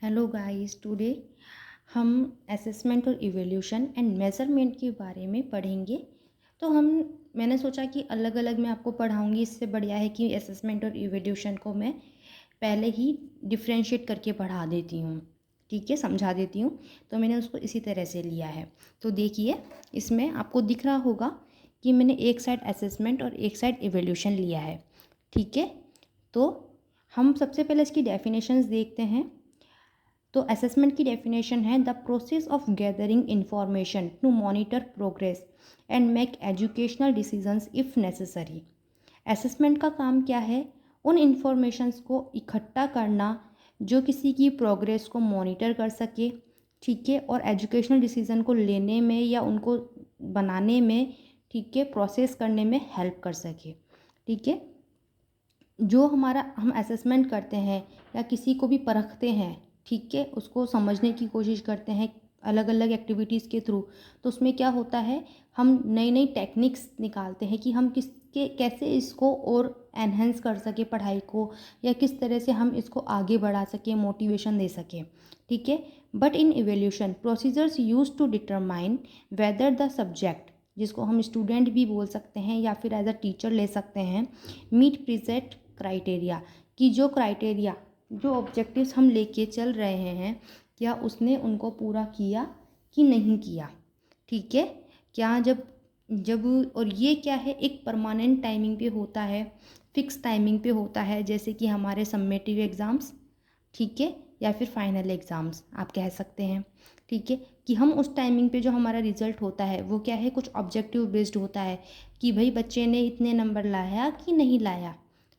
Hello guys, today हम assessment और evolution and measurement के बारे में पढ़ेंगे। तो मैंने सोचा कि अलग अलग मैं आपको पढ़ाऊंगी। इससे बढ़िया है कि असेसमेंट और इवोल्यूशन को मैं पहले ही डिफ्रेंशिएट करके पढ़ा देती हूँ, ठीक है, समझा देती हूँ। तो मैंने उसको इसी तरह से लिया है। तो देखिए, इसमें आपको दिख रहा होगा कि मैंने एक साइड असेसमेंट और एक साइड इवोल्यूशन लिया है, ठीक है। तो हम सबसे पहले इसकी डेफिनेशंस देखते हैं। तो असेसमेंट की डेफिनेशन है the process of gathering information to monitor progress and make educational decisions if necessary. Assessment का काम क्या है? उन इंफॉर्मेशंस को इकट्ठा करना जो किसी की प्रोग्रेस को मॉनिटर कर सके, ठीक है, और एजुकेशनल डिसीजन को लेने में या उनको बनाने में, ठीक है, प्रोसेस करने में हेल्प कर सके, ठीक है। जो हम असेसमेंट करते हैं या किसी को भी परखते हैं, ठीक है, उसको समझने की कोशिश करते हैं अलग अलग एक्टिविटीज़ के थ्रू। तो उसमें क्या होता है, हम नई नई टेक्निक्स निकालते हैं कि हम किसके कैसे इसको और एनहेंस कर सके पढ़ाई को, या किस तरह से हम इसको आगे बढ़ा सकें, मोटिवेशन दे सकें, ठीक है। But in evolution procedures use to determine whether the subject, जिसको हम स्टूडेंट भी बोल सकते हैं या फिर एज अ टीचर ले सकते हैं, मीट प्रीसेट क्राइटेरिया, कि जो क्राइटेरिया, जो ऑब्जेक्टिव्स हम लेके चल रहे हैं, क्या उसने उनको पूरा किया कि नहीं किया, ठीक है। क्या जब जब और ये क्या है, एक परमानेंट टाइमिंग पे होता है, फिक्स टाइमिंग पे होता है, जैसे कि हमारे सम्मेटिव एग्ज़ाम्स, ठीक है, या फिर फाइनल एग्ज़ाम्स आप कह सकते हैं, ठीक है। कि हम उस टाइमिंग पे जो हमारा रिज़ल्ट होता है वो क्या है, कुछ ऑब्जेक्टिव बेस्ड होता है कि भाई बच्चे ने इतने नंबर लाया कि नहीं लाया।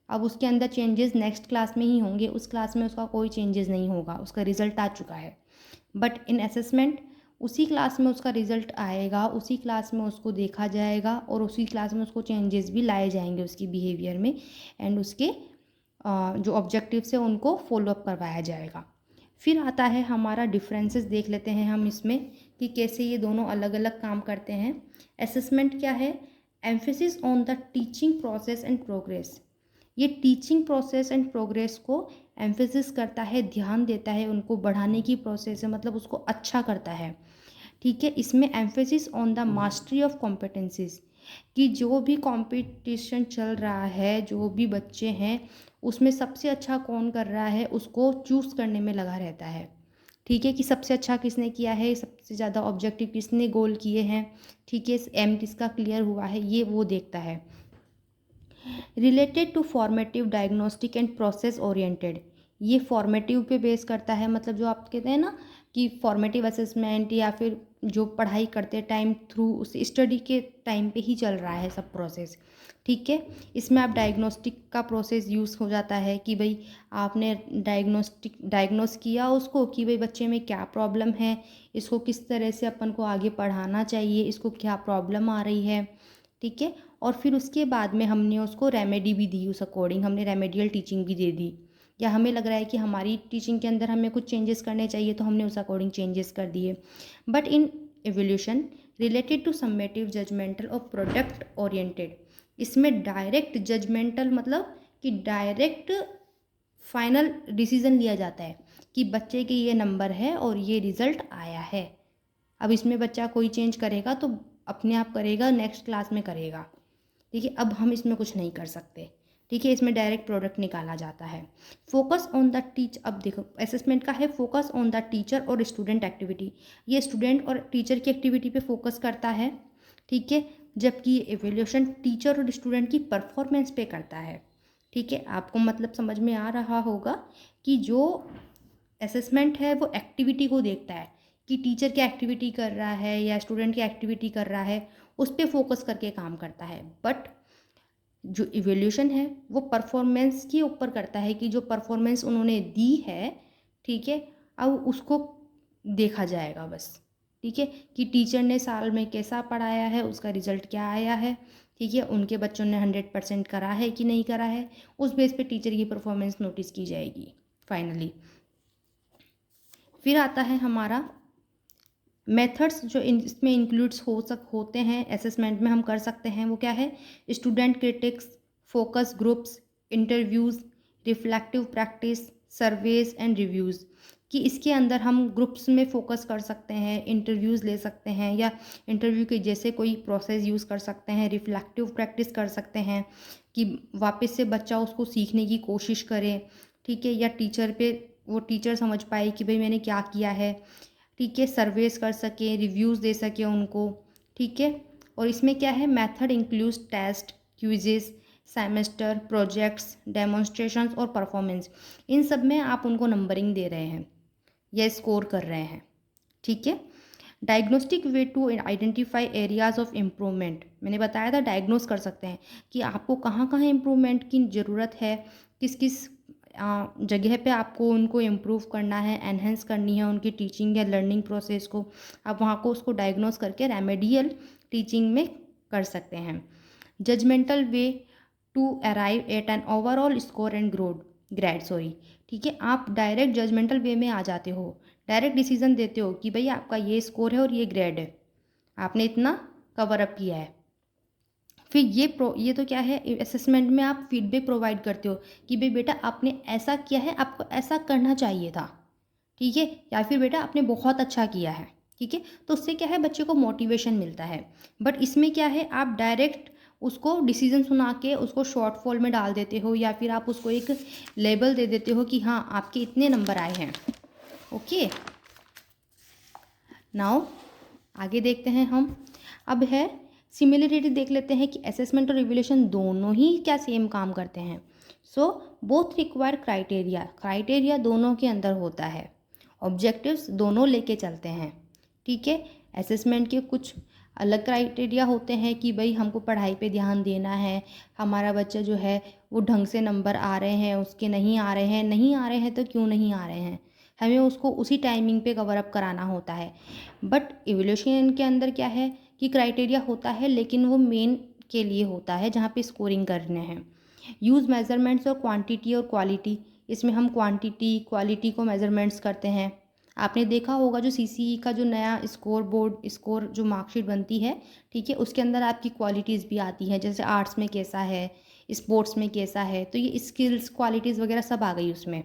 अब उसके अंदर चेंजेस नेक्स्ट क्लास में ही होंगे, उस क्लास में उसका कोई चेंजेस नहीं होगा, उसका रिज़ल्ट आ चुका है। बट इन असेसमेंट उसी क्लास में उसका रिज़ल्ट आएगा, उसी क्लास में उसको देखा जाएगा और उसी क्लास में उसको चेंजेस भी लाए जाएंगे उसकी बिहेवियर में, एंड उसके जो ऑब्जेक्टिव्स है उनको फॉलोअप करवाया जाएगा। फिर आता है हमारा डिफरेंसेस, देख लेते हैं हम इसमें कि कैसे ये दोनों अलग अलग काम करते हैं। असेसमेंट क्या है? Emphasis on the teaching process and progress. ये टीचिंग प्रोसेस एंड प्रोग्रेस को एम्फेसिस करता है, ध्यान देता है, उनको बढ़ाने की प्रोसेस है, मतलब उसको अच्छा करता है, ठीक है। इसमें emphasis on the mastery of competencies, कि जो भी कंपटीशन चल रहा है, जो भी बच्चे हैं, उसमें सबसे अच्छा कौन कर रहा है उसको चूज़ करने में लगा रहता है, ठीक है। कि सबसे अच्छा किसने किया है, सबसे ज़्यादा ऑब्जेक्टिव किसने गोल किए हैं, ठीक है, एम किसका क्लियर हुआ है, ये वो देखता है। Related to formative diagnostic and process oriented, ये फॉर्मेटिव पे बेस करता है, मतलब जो आप कहते हैं ना कि फॉर्मेटिव असेसमेंट, या फिर जो पढ़ाई करते टाइम थ्रू उस स्टडी के टाइम पे ही चल रहा है सब प्रोसेस, ठीक है। इसमें आप डायग्नोस्टिक का प्रोसेस यूज़ हो जाता है कि भाई आपने डायग्नोस किया उसको कि भाई बच्चे में क्या प्रॉब्लम है, इसको किस तरह से अपन को आगे पढ़ाना चाहिए, इसको क्या प्रॉब्लम आ रही है, ठीक है। और फिर उसके बाद में हमने उसको रेमेडी भी दी, उस अकॉर्डिंग हमने रेमेडियल टीचिंग भी दे दी, या हमें लग रहा है कि हमारी टीचिंग के अंदर हमें कुछ चेंजेस करने चाहिए तो हमने उस अकॉर्डिंग चेंजेस कर दिए। But in evolution related to summative judgmental और प्रोडक्ट ओरिएंटेड, इसमें डायरेक्ट जजमेंटल मतलब कि डायरेक्ट फाइनल डिसीजन लिया जाता है कि बच्चे के ये नंबर है और ये रिज़ल्ट आया है। अब इसमें बच्चा कोई चेंज करेगा तो अपने आप करेगा, नेक्स्ट क्लास में करेगा, ठीक है। अब हम इसमें कुछ नहीं कर सकते, ठीक है। इसमें डायरेक्ट प्रोडक्ट निकाला जाता है। फोकस ऑन द टीच, अब देखो असेसमेंट का है फोकस ऑन द टीचर और स्टूडेंट एक्टिविटी, ये स्टूडेंट और टीचर की एक्टिविटी पे फोकस करता है, ठीक है। जबकि एवेल्यूशन टीचर और स्टूडेंट की परफॉर्मेंस पे करता है, ठीक है। आपको मतलब समझ में आ रहा होगा कि जो असेसमेंट है वो एक्टिविटी को देखता है कि टीचर क्या एक्टिविटी कर रहा है या स्टूडेंट क्या एक्टिविटी कर रहा है, उस पर फोकस करके काम करता है। बट जो इवोल्यूशन है वो परफॉर्मेंस के ऊपर करता है कि जो परफॉर्मेंस उन्होंने दी है, ठीक है, अब उसको देखा जाएगा बस, ठीक है। कि टीचर ने साल में कैसा पढ़ाया है, उसका रिजल्ट क्या आया है, ठीक है, उनके बच्चों ने 100% करा है कि नहीं करा है, उस बेस पे टीचर की परफॉर्मेंस नोटिस की जाएगी फाइनली। फिर आता है हमारा मेथड्स, जो इसमें इंक्लूड्स होते हैं असेसमेंट में हम कर सकते हैं, वो क्या है? Student critics, focus groups, interviews, reflective practice, surveys and reviews. कि इसके अंदर हम ग्रुप्स में फ़ोकस कर सकते हैं, इंटरव्यूज़ ले सकते हैं, या इंटरव्यू के जैसे कोई प्रोसेस यूज़ कर सकते हैं, रिफ्लेक्टिव प्रैक्टिस कर सकते हैं कि वापस से बच्चा उसको सीखने की कोशिश करे, ठीक है, या टीचर पे वो टीचर समझ पाए कि भाई मैंने क्या किया है, ठीक है, सर्वेस कर सकें, रिव्यूज़ दे सकें उनको, ठीक है। और इसमें क्या है, method includes test, quizzes, semester projects, demonstrations और परफॉर्मेंस। इन सब में आप उनको नंबरिंग दे रहे हैं या स्कोर कर रहे हैं, ठीक है। Diagnostic way to identify areas of improvement, मैंने बताया था डायग्नोस कर सकते हैं कि आपको कहाँ कहाँ इम्प्रूवमेंट की ज़रूरत है, किस किस जगह पे आपको उनको इम्प्रूव करना है, एनहेंस करनी है उनकी टीचिंग या लर्निंग प्रोसेस को। आप वहाँ को उसको डायग्नोस करके रेमेडियल टीचिंग में कर सकते हैं। Judgmental way to arrive at an overall score and grade, sorry, ठीक है। आप डायरेक्ट जजमेंटल वे में आ जाते हो, डायरेक्ट डिसीजन देते हो कि भाई आपका ये स्कोर है और ये ग्रेड है, आपने इतना कवर अप किया है। फिर ये तो क्या है, असेसमेंट में आप फीडबैक प्रोवाइड करते हो कि भाई बेटा आपने ऐसा किया है, आपको ऐसा करना चाहिए था, ठीक है, या फिर बेटा आपने बहुत अच्छा किया है, ठीक है। तो उससे क्या है, बच्चे को मोटिवेशन मिलता है। बट इसमें क्या है, आप डायरेक्ट उसको डिसीजन सुना के उसको शॉर्ट फॉल में डाल देते हो, या फिर आप उसको एक लेबल दे देते हो कि हाँ आपके इतने नंबर आए हैं। ओके, नाउ आगे देखते हैं हम। अब है सिमिलरिटी, देख लेते हैं कि असेसमेंट और इवैल्यूएशन दोनों ही क्या सेम काम करते हैं। So both require criteria, criteria दोनों के अंदर होता है, ऑब्जेक्टिव्स दोनों लेके चलते हैं, ठीक है। असेसमेंट के कुछ अलग क्राइटेरिया होते हैं कि भाई हमको पढ़ाई पे ध्यान देना है, हमारा बच्चा जो है वो ढंग से नंबर आ रहे हैं, उसके नहीं आ रहे हैं, नहीं आ रहे हैं तो क्यों नहीं आ रहे हैं, हमें उसको उसी टाइमिंग पे कवर अप कराना होता है। बट इवैल्यूएशन के अंदर क्या है कि क्राइटेरिया होता है, लेकिन वो मेन के लिए होता है जहाँ पे स्कोरिंग करने हैं। यूज़ मेजरमेंट्स और क्वांटिटी और क्वालिटी, इसमें हम क्वांटिटी क्वालिटी को मेजरमेंट्स करते हैं। आपने देखा होगा जो सीसीई का जो नया स्कोर बोर्ड स्कोर जो मार्कशीट बनती है, ठीक है, उसके अंदर आपकी क्वालिटीज़ भी आती हैं, जैसे आर्ट्स में कैसा है, स्पोर्ट्स में कैसा है, तो ये स्किल्स क्वालिटीज़ वगैरह सब आ गई उसमें।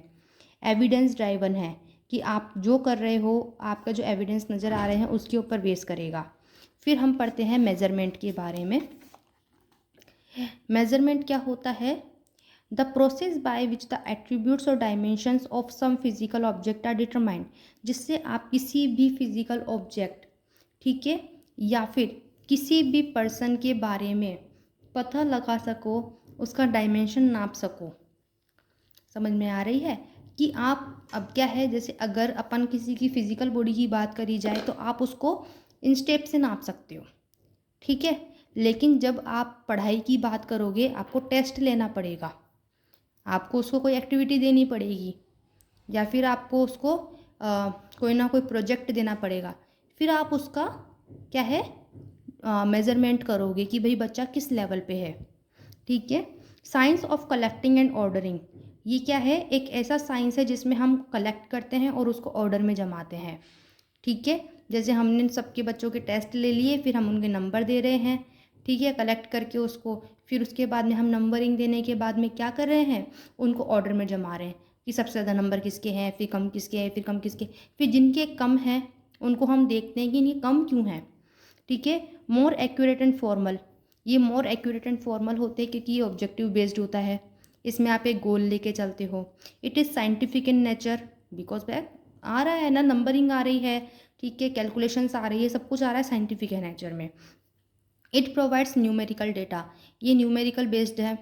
एविडेंस ड्राइवन है कि आप जो कर रहे हो, आपका जो एविडेंस नज़र आ रहे हैं उसके ऊपर बेस करेगा। फिर हम पढ़ते हैं मेज़रमेंट के बारे में। मेज़रमेंट क्या होता है, the process by which the attributes और dimensions of some physical object are determined, जिससे आप किसी भी फिजिकल ऑब्जेक्ट, ठीक है, या फिर किसी भी पर्सन के बारे में पता लगा सको, उसका डायमेंशन नाप सको। समझ में आ रही है कि आप अब क्या है, जैसे अगर अपन किसी की फिजिकल बॉडी की बात करी जाए तो आप उसको इन स्टेप से नाप सकते हो, ठीक है। लेकिन जब आप पढ़ाई की बात करोगे, आपको टेस्ट लेना पड़ेगा, आपको उसको कोई एक्टिविटी देनी पड़ेगी, या फिर आपको उसको कोई ना कोई प्रोजेक्ट देना पड़ेगा, फिर आप उसका क्या है मेज़रमेंट करोगे कि भाई बच्चा किस लेवल पे है, ठीक है। Science of collecting and ordering, ये क्या है, एक ऐसा साइंस है जिसमें हम कलेक्ट करते हैं और उसको ऑर्डर में जमाते हैं, ठीक है। जैसे हमने सबके बच्चों के टेस्ट ले लिए, फिर हम उनके नंबर दे रहे हैं, ठीक है, कलेक्ट करके उसको, फिर उसके बाद में हम नंबरिंग देने के बाद में क्या कर रहे हैं, उनको ऑर्डर में जमा रहे हैं कि सबसे ज़्यादा नंबर किसके हैं, फिर कम किसके हैं, फिर कम किसके, फिर जिनके कम हैं उनको हम देखते हैं कि ये कम क्यों हैं, ठीक है। मोर एक्यूरेट एंड फॉर्मल, ये मोर एक्यूरेट एंड फॉर्मल होते हैं क्योंकि ये ऑब्जेक्टिव बेस्ड होता है, इसमें आप एक गोल लेके चलते हो। It is scientific in nature, because back आ रहा है ना, नंबरिंग आ रही है, ठीक है, कैलकुलेशंस आ रही है, सब कुछ आ रहा है, साइंटिफिक है नेचर में। इट प्रोवाइड्स न्यूमेरिकल डेटा, ये न्यूमेरिकल बेस्ड है।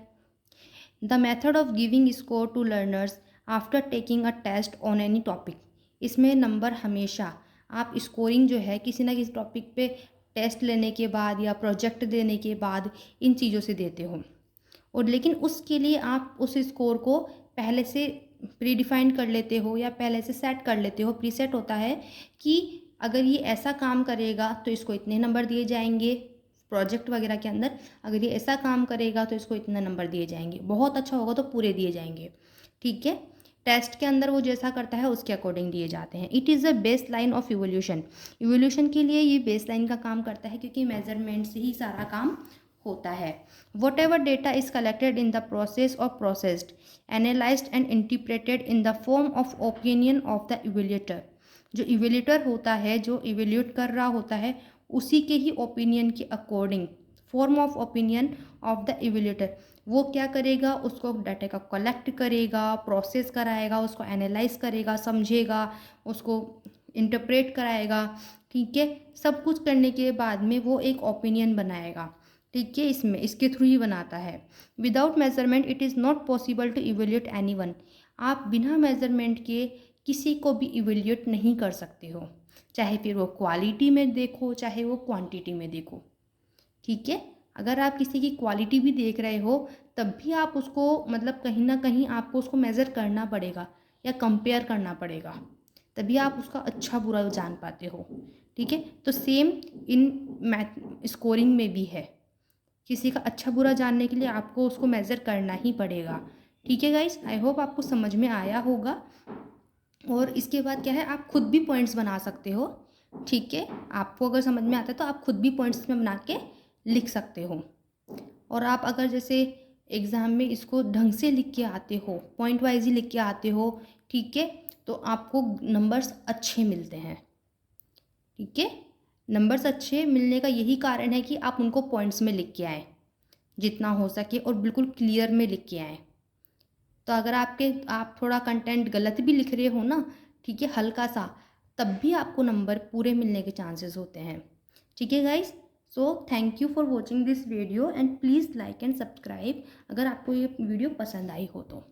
The method of giving score to learners after taking a test on any topic, इसमें नंबर हमेशा आप स्कोरिंग जो है किसी ना किसी टॉपिक पे टेस्ट लेने के बाद या प्रोजेक्ट देने के बाद इन चीज़ों से देते हो, और लेकिन उसके लिए आप उस स्कोर को पहले से प्री डिफाइंड कर लेते हो या पहले से सेट कर लेते हो, प्रीसेट होता है कि अगर ये ऐसा काम करेगा तो इसको इतने नंबर दिए जाएंगे, प्रोजेक्ट वगैरह के अंदर अगर ये ऐसा काम करेगा तो इसको इतने नंबर दिए जाएंगे, बहुत अच्छा होगा तो पूरे दिए जाएंगे, ठीक है। टेस्ट के अंदर वो जैसा करता है उसके अकॉर्डिंग दिए जाते हैं। It is a base line of evolution, evolution के लिए ये बेस लाइन का काम करता है क्योंकि मेजरमेंट से ही सारा काम होता है। Whatever data is collected in the process और processed, analysed and interpreted in the form of opinion of the evaluator. जो इवेल्यूएटर होता है, जो इवेल्यूएट कर रहा होता है, उसी के ही ओपिनियन के according, form of opinion of the evaluator, वो क्या करेगा, उसको डाटा का कलेक्ट करेगा, प्रोसेस कराएगा, उसको एनालाइज करेगा, समझेगा, उसको इंटरप्रेट कराएगा, ठीक है। सब कुछ करने के बाद में वो एक ओपिनियन बनाएगा, ठीक है। इसमें इसके थ्रू ही बनाता है। Without measurement it is not possible to evaluate anyone. आप बिना मेजरमेंट के किसी को भी इवेल्यूएट नहीं कर सकते हो, चाहे फिर वो क्वालिटी में देखो, चाहे वो क्वांटिटी में देखो, ठीक है। अगर आप किसी की क्वालिटी भी देख रहे हो तब भी आप उसको मतलब कहीं ना कहीं आपको उसको मेज़र करना पड़ेगा या कंपेयर करना पड़ेगा, तभी आप उसका अच्छा बुरा जान पाते हो, ठीक है। तो सेम इन मैथ स्कोरिंग में भी है, किसी का अच्छा बुरा जानने के लिए आपको उसको मेज़र करना ही पड़ेगा, ठीक है गाइस। आई होप आपको समझ में आया होगा। और इसके बाद क्या है, आप खुद भी पॉइंट्स बना सकते हो, ठीक है। आपको अगर समझ में आता है तो आप खुद भी पॉइंट्स में बना के लिख सकते हो। और आप अगर जैसे एग्ज़ाम में इसको ढंग से लिख के आते हो, पॉइंट वाइज ही लिख के आते हो, ठीक है, तो आपको नंबर्स अच्छे मिलते हैं, ठीक है। नंबर्स अच्छे मिलने का यही कारण है कि आप उनको पॉइंट्स में लिख के आए जितना हो सके, और बिल्कुल क्लियर में लिख के आए। तो अगर आप थोड़ा कंटेंट गलत भी लिख रहे हो ना, ठीक है, हल्का सा, तब भी आपको नंबर पूरे मिलने के चांसेस होते हैं, ठीक है guys. So thank you for watching this video and please like and subscribe अगर आपको ये वीडियो पसंद आई हो तो।